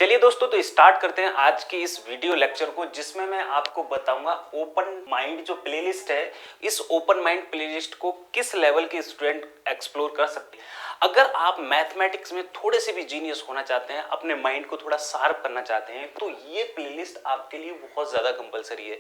चलिए दोस्तों, तो स्टार्ट करते हैं आज के इस वीडियो लेक्चर को, जिसमें मैं आपको बताऊंगा ओपन माइंड जो प्लेलिस्ट है, इस ओपन माइंड प्लेलिस्ट को किस लेवल के स्टूडेंट एक्सप्लोर कर सकते हैं। अगर आप मैथमेटिक्स में थोड़े से भी जीनियस होना चाहते हैं, अपने माइंड को थोड़ा शार्प करना चाहते हैं, तो ये प्लेलिस्ट आपके लिए बहुत ज़्यादा कंपलसरी है।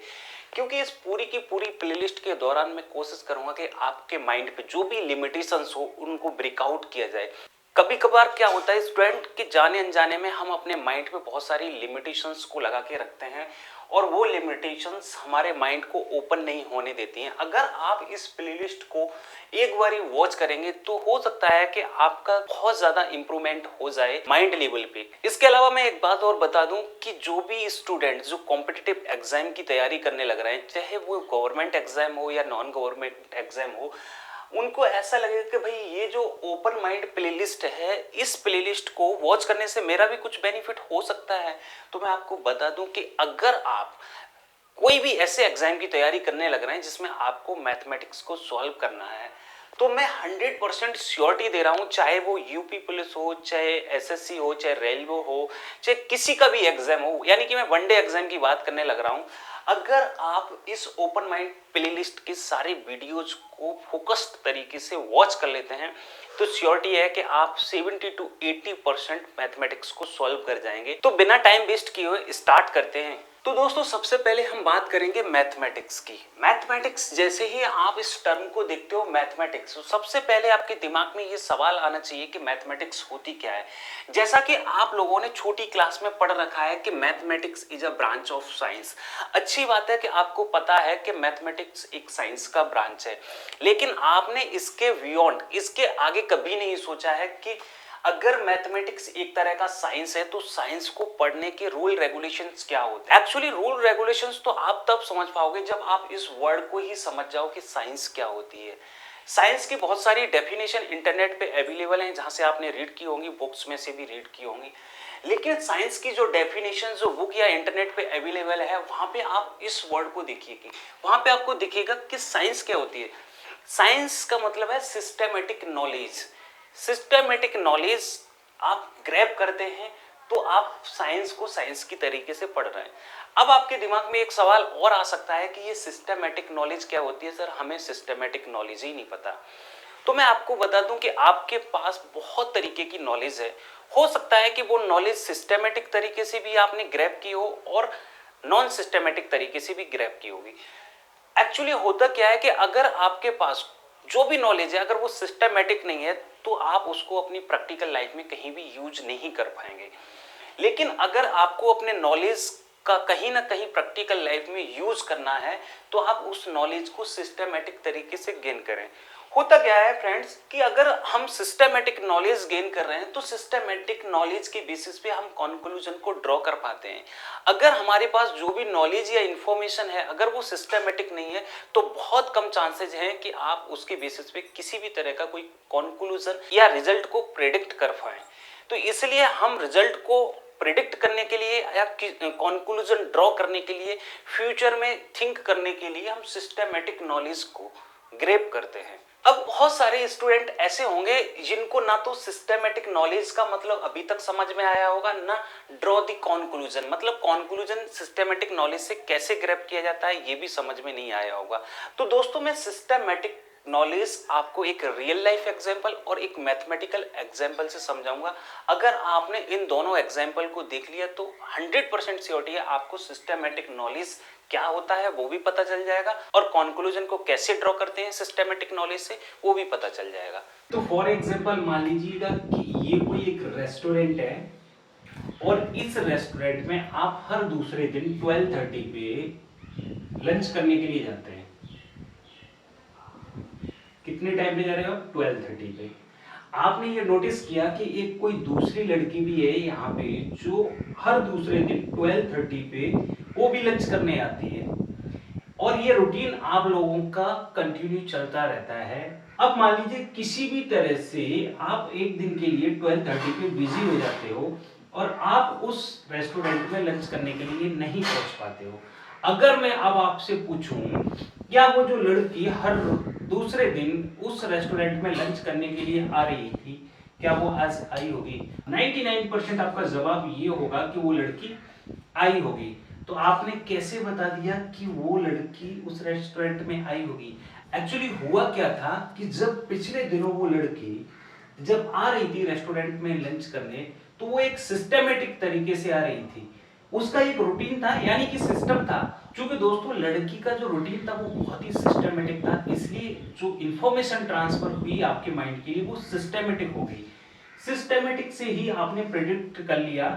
क्योंकि इस पूरी की पूरी प्लेलिस्ट के दौरान मैं कोशिश करूंगा कि आपके माइंड पे जो भी लिमिटेशंस हो उनको ब्रेकआउट किया जाए। कभी कभार क्या होता है, स्टूडेंट के जाने अनजाने में हम अपने माइंड पे बहुत सारी लिमिटेशंस को लगा के रखते हैं और वो लिमिटेशंस हमारे माइंड को ओपन नहीं होने देती हैं। अगर आप इस प्लेलिस्ट को एक बार वॉच करेंगे तो हो सकता है कि आपका बहुत ज़्यादा इंप्रूवमेंट हो जाए माइंड लेवल पे। इसके अलावा मैं एक बात और बता दूं कि जो भी स्टूडेंट जो कॉम्पिटिटिव एग्जाम की तैयारी करने लग रहे हैं, चाहे वो गवर्नमेंट एग्जाम हो या नॉन गवर्नमेंट एग्जाम हो, उनको ऐसा लगेगा कि भाई ये जो ओपन माइंड प्लेलिस्ट है, इस प्लेलिस्ट को वॉच करने से मेरा भी कुछ बेनिफिट हो सकता है। तो मैं आपको बता दूं कि अगर आप कोई भी ऐसे एग्जाम की तैयारी करने लग रहे हैं जिसमें आपको मैथमेटिक्स को सॉल्व करना है, तो मैं 100% श्योरिटी दे रहा हूं, चाहे वो यूपी पुलिस हो, चाहे एसएससी हो, चाहे रेलवे हो, चाहे किसी का भी एग्जाम हो, यानी कि मैं वनडे एग्जाम की बात करने लग रहा हूं। अगर आप इस ओपन माइंड प्लेलिस्ट के सारे वीडियोज को फोकस्ड तरीके से वॉच कर लेते हैं तो श्योरिटी है कि आप 70 to 80% मैथमेटिक्स को सॉल्व कर जाएंगे। तो बिना टाइम वेस्ट किए हुए स्टार्ट करते हैं। तो दोस्तों, सबसे पहले हम बात करेंगे मैथमेटिक्स की। मैथमेटिक्स, जैसे ही आप इस टर्म को देखते हो मैथमेटिक्स, तो सबसे पहले आपके दिमाग में ये सवाल आना चाहिए कि मैथमेटिक्स होती क्या है। जैसा कि आप लोगों ने छोटी क्लास में पढ़ रखा है कि mathematics is a branch of science. अच्छी बात है कि आपको पता है कि मैथमेटिक्स एक साइंस का ब्रांच है, लेकिन आपने इसके बियॉन्ड, इसके आगे कभी नहीं सोचा है कि अगर मैथमेटिक्स एक तरह का साइंस है तो साइंस को पढ़ने के रूल रेगुलेशंस क्या होते हैं। एक्चुअली रूल रेगुलेशंस तो आप तब समझ पाओगे जब आप इस वर्ड को ही समझ जाओ कि साइंस क्या होती है। साइंस की बहुत सारी डेफिनेशन इंटरनेट पे अवेलेबल हैं, जहां से आपने रीड की होंगी, बुक्स में से भी रीड की होंगी। लेकिन साइंस की जो डेफिनेशन जो बुक या इंटरनेट पे अवेलेबल है, वहां पे आप इस वर्ड को देखिए, वहां पे आपको दिखेगा कि साइंस क्या होती है। साइंस का मतलब है सिस्टेमेटिक नॉलेज। सिस्टेमेटिक नॉलेज आप ग्रैब करते हैं तो आप साइंस को साइंस की तरीके से पढ़ रहे हैं। अब आपके दिमाग में एक सवाल और आ सकता है कि ये सिस्टेमेटिक नॉलेज क्या होती है। सर, हमें सिस्टेमेटिक नॉलेज ही नहीं पता। तो मैं आपको बता दूं कि आपके पास बहुत तरीके की नॉलेज है। हो सकता है कि वो नॉलेज सिस्टेमेटिक तरीके से भी आपने ग्रैब की हो और नॉन सिस्टेमेटिक तरीके से भी ग्रैब की होगी। एक्चुअली होता क्या है कि अगर आपके पास जो भी नॉलेज है, अगर वो सिस्टमेटिक नहीं है, तो आप उसको अपनी प्रैक्टिकल लाइफ में कहीं भी यूज नहीं कर पाएंगे। लेकिन अगर आपको अपने नॉलेज का कहीं ना कहीं प्रैक्टिकल लाइफ में यूज करना है, तो आप उस नॉलेज को सिस्टमेटिक तरीके से गेन करें। होता क्या है फ्रेंड्स कि अगर हम सिस्टमेटिक नॉलेज गेन कर रहे हैं तो सिस्टमेटिक नॉलेज के बेसिस पे हम कंक्लूजन को ड्रॉ कर पाते हैं। अगर हमारे पास जो भी नॉलेज या इंफॉर्मेशन है, अगर वो सिस्टमेटिक नहीं है, तो बहुत कम चांसेस हैं कि आप उसके बेसिस पे किसी भी तरह का कोई कंक्लूजन या रिजल्ट को प्रेडिक्ट कर पाएं। तो इसलिए हम रिजल्ट को प्रिडिक्ट करने के लिए या कंक्लूजन ड्रॉ करने के लिए, फ्यूचर में थिंक करने के लिए हम सिस्टमेटिक नॉलेज को ग्रैब करते हैं। अब बहुत सारे स्टूडेंट ऐसे होंगे जिनको ना तो सिस्टमेटिक नॉलेज का मतलब अभी तक समझ में आया होगा, ना ड्रॉ द कंक्लूजन, मतलब कंक्लूजन सिस्टमेटिक नॉलेज से कैसे ग्रैब किया जाता है ये भी समझ में नहीं आया होगा। तो दोस्तों, मैं सिस्टमेटिक नॉलेज आपको एक रियल लाइफ एग्जांपल और एक मैथमेटिकल एग्जांपल से समझाऊंगा। अगर आपने इन दोनों एग्जांपल को देख लिया तो 100% श्योरिटी है आपको सिस्टमेटिक नॉलेज क्या होता है वो भी पता चल जाएगा, और कंक्लूजन को कैसे ड्रॉ करते हैं सिस्टमेटिक नॉलेज से वो भी पता चल जाएगा। तो फॉर एग्जांपल मान लीजिएगा कि ये कोई एक रेस्टोरेंट है और इस रेस्टोरेंट में आप हर दूसरे दिन 12:30 पे लंच करने के लिए जाते हैं। कितने टाइम पे जा रहे हो आप? 12:30 पे। आपने ये नोटिस किया कि एक कोई दूसरी लड़की भी है यहाँ पे जो हर दूसरे दिन 12:30 पे वो भी लंच करने आती है, और ये रूटीन आप लोगों का कंटिन्यू चलता रहता है। अब मान लीजिए किसी भी तरह से आप एक दिन के लिए 12:30 पे बिजी हो जाते हो और आप उस रेस्टोरेंट में लंच करने के लिए नहीं पहुंच पाते हो। अगर मैं अब आपसे पूछूं, क्या वो जो लड़की हर दूसरे दिन उस रेस्टोरेंट में लंच करने के लिए आ रही थी, क्या वो आज आई होगी? 99% आपका जवाब ये होगा कि वो लड़की आई होगी। तो आपने कैसे बता दिया कि वो लड़की उस रेस्टोरेंट में आई होगी? एक्चुअली हुआ क्या था कि जब पिछले दिनों वो लड़की जब आ रही थी रेस्टोरेंट में लंच करने, तो वो एक सिस्टमेटिक तरीके से आ रही थी। उसका एक रूटीन था, यानी कि सिस्टम था। क्योंकि दोस्तों लड़की का जो रूटीन था वो बहुत ही सिस्टमेटिक था, इसलिए जो इंफॉर्मेशन ट्रांसफर हुई आपके माइंड के लिए वो सिस्टमेटिक हो गई। सिस्टमेटिक से ही आपने प्रेडिक्ट कर लिया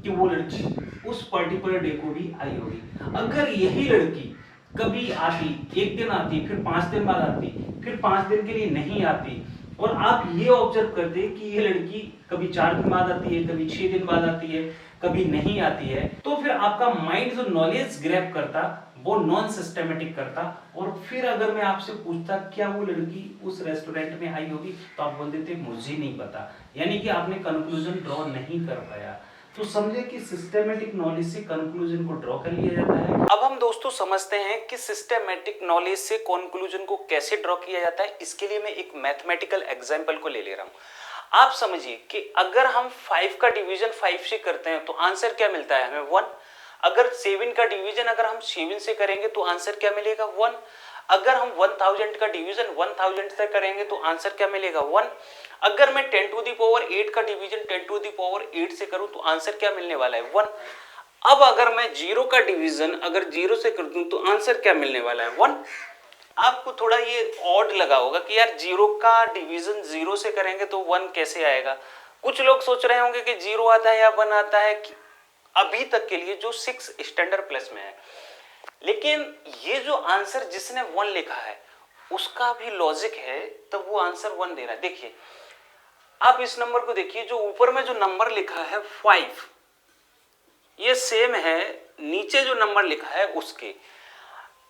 कि वो लड़की उस पर्टिकुलर डे को भी आई होगी। अगर यही लड़की कभी आती, एक दिन आती, फिर 5 दिन बाद आती, फिर 5 दिन के लिए नहीं आती, और आप ये ऑब्जर्व करते कि ये लड़की कभी 4 दिन बाद आती है, कभी 6 दिन बाद आती है, कभी नहीं आती है, तो फिर आपका माइंड जो नॉलेज ग्रैब करता वो नॉन सिस्टमेटिक करता। और फिर अगर मैं आपसे पूछता क्या वो लड़की उस रेस्टोरेंट में आई होगी, तो आप बोल देते मुझे नहीं पता, यानी कि आपने कंक्लूजन ड्रॉ नहीं कर पाया। तो समझे कि सिस्टमेटिक नॉलेज से कंक्लूजन को ड्रॉ कर लिया जाता है। अब हम दोस्तों समझते हैं कि सिस्टमैटिक नॉलेज से कंक्लूजन को कैसे ड्रॉ किया जाता है। इसके लिए मैं एक मैथमेटिकल एग्जांपल को ले रहा हूं। आप समझिए कि अगर हम 5 का डिवीजन 5 से करते हैं तो आंसर क्या मिलता है हमें 1। अगर 7 का डिवीजन अगर हम 7 से करेंगे तो आंसर क्या मिलेगा 1। अगर हम 1000 का डिवीजन 1000 से करेंगे तो आंसर क्या मिलेगा 1। अगर मैं 10 टू द पावर 8 का डिवीजन 10 टू द पावर 8 से करूं तो आंसर क्या मिलने वाला है 1। अब अगर मैं 0 का डिवीजन अगर 0 से कर दूं तो आंसर क्या मिलने वाला है 1। आपको थोड़ा ये ऑड लगा होगा कि यार 0 का डिवीजन 0 से करेंगे तो 1 कैसे आएगा। कुछ लोग सोच रहे होंगे कि 0 आता है या 1 आता है, अभी तक के लिए जो 6 स्टैंडर्ड प्लस में है। लेकिन ये जो आंसर जिसने 1 लिखा है उसका भी लॉजिक है, तब वो आंसर 1 दे रहा है। देखिए आप इस नंबर को देखिए, जो ऊपर में जो नंबर लिखा है 5, ये सेम है नीचे जो नंबर लिखा है उसके।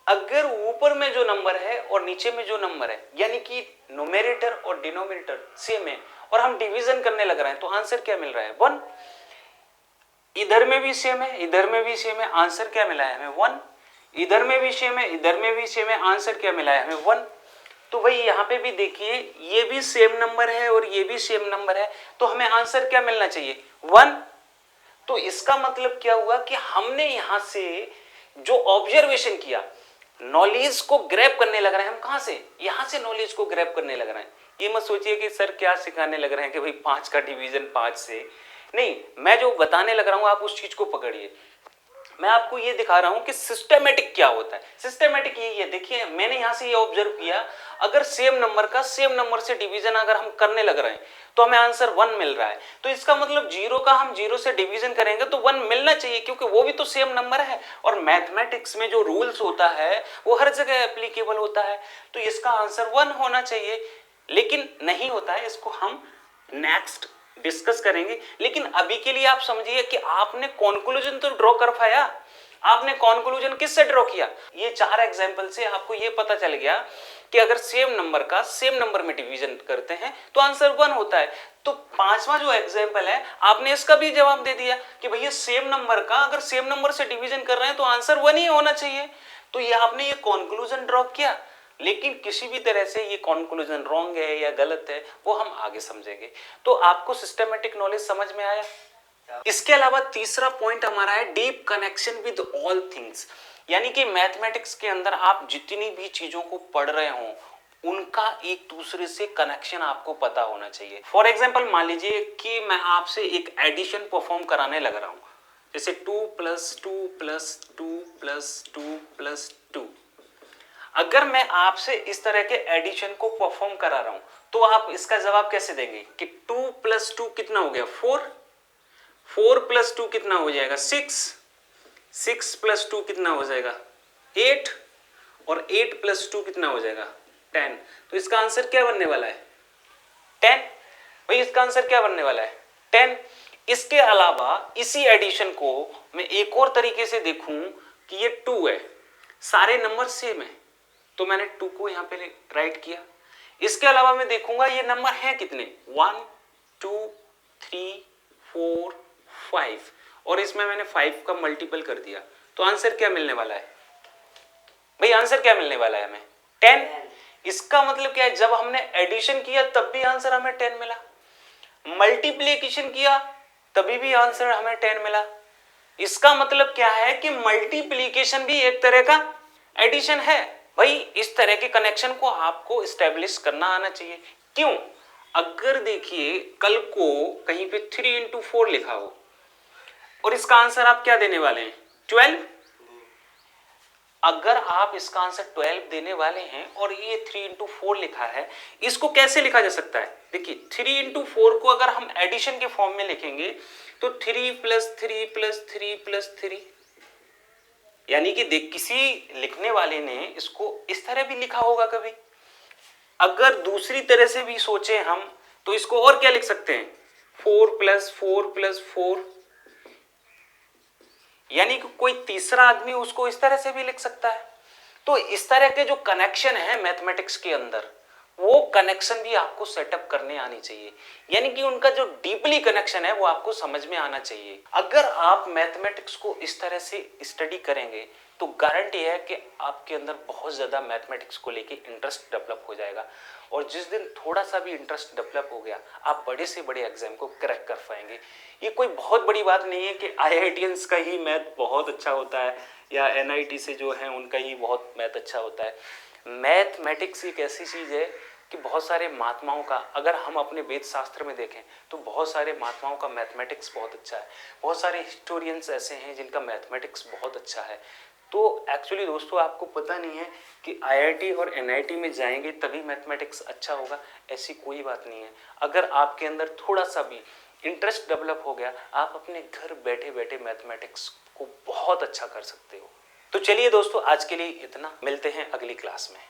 अगर ऊपर में जो नंबर है और नीचे में जो नंबर है, यानी कि न्यूमरेटर और डिनोमिनेटर सेम है, और हम डिवीजन करने लग रहे हैं, तो आंसर क्या मिल रहा है 1। इधर में भी सेम है, इधर में भी सेम है, आंसर क्या मिला है हमें 1। इधर में भी सेम है, इधर में भी सेम है, आंसर क्या मिला है हमें 1। तो भाई यहाँ पे भी देखिए ये भी सेम नंबर है और ये भी सेम नंबर है, तो हमें आंसर क्या मिलना चाहिए 1। तो इसका मतलब क्या हुआ कि हमने यहां से जो ऑब्जर्वेशन किया, नॉलेज को ग्रैब करने लग रहे हैं हम। कहां से? यहां से नॉलेज को ग्रैब करने लग रहे हैं। ये मत सोचिए कि सर क्या सिखाने लग रहे हैं कि भाई 5 का डिवीजन 5 से नहीं, मैं जो बताने लग रहा हूं आप उस चीज को पकड़िए। मैं आपको ये दिखा रहा हूं कि सिस्टमेटिक क्या होता है। सिस्टमेटिक यही है, देखिए मैंने यहां से ये ऑब्जर्व किया, अगर सेम नंबर का सेम नंबर से डिवीजन अगर हम करने लग रहे हैं तो हमें आंसर 1 मिल रहा है। तो इसका मतलब 0 का हम 0 से डिवीजन करेंगे तो 1 मिलना चाहिए, क्योंकि वो भी तो सेम नंबर है। और मैथमेटिक्स में जो रूल्स होता है वो हर जगह एप्लीकेबल होता है, तो इसका आंसर 1 होना चाहिए। लेकिन नहीं होता है, इसको हम नेक्स्ट डिस्कस करेंगे। लेकिन अभी के लिए आप समझिए कि आपने कंक्लूजन तो ड्रॉ कर पाया। आपने कंक्लूजन किससे ड्रॉ किया? ये 4 एग्जांपल से आपको ये पता चल गया कि अगर सेम नंबर का सेम नंबर में डिवीजन करते हैं तो आंसर 1 होता है। तो 5वां जो एग्जांपल है आपने इसका भी जवाब दे दिया कि भैया सेम नंबर का अगर सेम नंबर से डिवीजन कर रहे हैं तो आंसर 1 ही होना चाहिए। तो ये आपने ये कंक्लूजन ड्रॉ किया, लेकिन किसी भी तरह से ये कंक्लूजन रॉन्ग है या गलत है वो हम आगे समझेंगे। तो आपको सिस्टमैटिक नॉलेज समझ में आया। इसके अलावा तीसरा पॉइंट हमारा है deep connection with all things, यानी कि मैथमेटिक्स के अंदर आप जितनी भी चीजों को पढ़ रहे हो उनका एक दूसरे से कनेक्शन आपको पता होना चाहिए। फॉर एग्जाम्पल मान लीजिए कि मैं आपसे एक एडिशन परफॉर्म कराने लग रहा हूं, जैसे 2 + 2 + 2 + 2 + 2। अगर मैं आपसे इस तरह के एडिशन को परफॉर्म करा रहा हूं तो आप इसका जवाब कैसे देंगे कि 2 + 2 कितना हो गया 4, 4 + 2 कितना हो जाएगा 6, 6 + 2 कितना हो जाएगा 8, और 8 + 2 कितना हो जाएगा 10। तो इसका आंसर क्या बनने वाला है 10। भाई इसका आंसर क्या बनने वाला है 10। इसके अलावा इसी एडिशन को मैं एक और तरीके से देखूं कि ये 2 है, सारे नंबर सेम है, तो मैंने 2 को यहां पे राइट किया। इसके अलावा मैं देखूंगा ये नंबर हैं कितने 1 2 3 4 5, और इसमें मैंने 5 का मल्टीपल कर दिया, तो आंसर क्या मिलने वाला है भाई? आंसर क्या मिलने वाला है हमें 10। इसका मतलब क्या है, जब हमने एडिशन किया तब भी आंसर हमें 10 मिला। मल्टीप्लीकेशन किया तभी भी आंसर हमें 10 मिला। इसका मतलब क्या है कि मल्टीप्लीकेशन भी एक तरह का एडिशन है। भाई इस तरह के कनेक्शन को आपको स्टैब्लिश करना आना चाहिए। क्यों? अगर देखिए कल को कहीं पे 3 into 4 लिखा हो और इसका आंसर आप क्या देने वाले हैं? 12। अगर आप इसका आंसर 12 देने वाले हैं और ये 3 into 4 लिखा है, इसको कैसे लिखा जा सकता है? देखिए 3 into 4 को अगर हम एडिशन के फॉर्म में लिखेंगे तो 3 + 3 + 3 + 3, यानी कि देख किसी लिखने वाले ने इसको इस तरह भी लिखा होगा कभी। अगर दूसरी तरह से भी सोचे हम तो इसको और क्या लिख सकते हैं? 4 + 4 + 4, यानी कि कोई तीसरा आदमी उसको इस तरह से भी लिख सकता है। तो इस तरह के जो कनेक्शन है मैथमेटिक्स के अंदर, वो कनेक्शन भी आपको सेटअप करने आनी चाहिए, यानी कि उनका जो डीपली कनेक्शन है वो आपको समझ में आना चाहिए। अगर आप मैथमेटिक्स को इस तरह से स्टडी करेंगे तो गारंटी है कि आपके अंदर बहुत ज़्यादा मैथमेटिक्स को लेके इंटरेस्ट डेवलप हो जाएगा, और जिस दिन थोड़ा सा भी इंटरेस्ट डेवलप हो गया आप बड़े से बड़े एग्जाम को क्रैक कर पाएंगे। ये कोई बहुत बड़ी बात नहीं है कि IITians का ही मैथ बहुत अच्छा होता है या NIT से जो है उनका ही बहुत मैथ अच्छा होता है। मैथमेटिक्स एक ऐसी चीज़ है कि बहुत सारे महात्माओं का, अगर हम अपने वेद शास्त्र में देखें तो बहुत सारे महात्माओं का मैथमेटिक्स बहुत अच्छा है। बहुत सारे हिस्टोरियंस ऐसे हैं जिनका मैथमेटिक्स बहुत अच्छा है। तो एक्चुअली दोस्तों आपको पता नहीं है कि IIT और NIT में जाएंगे तभी मैथमेटिक्स अच्छा होगा, ऐसी कोई बात नहीं है। अगर आपके अंदर थोड़ा सा भी इंटरेस्ट डेवलप हो गया, आप अपने घर बैठे बैठे मैथमेटिक्स को बहुत अच्छा कर सकते हो। तो चलिए दोस्तों आज के लिए इतना, मिलते हैं अगली क्लास में।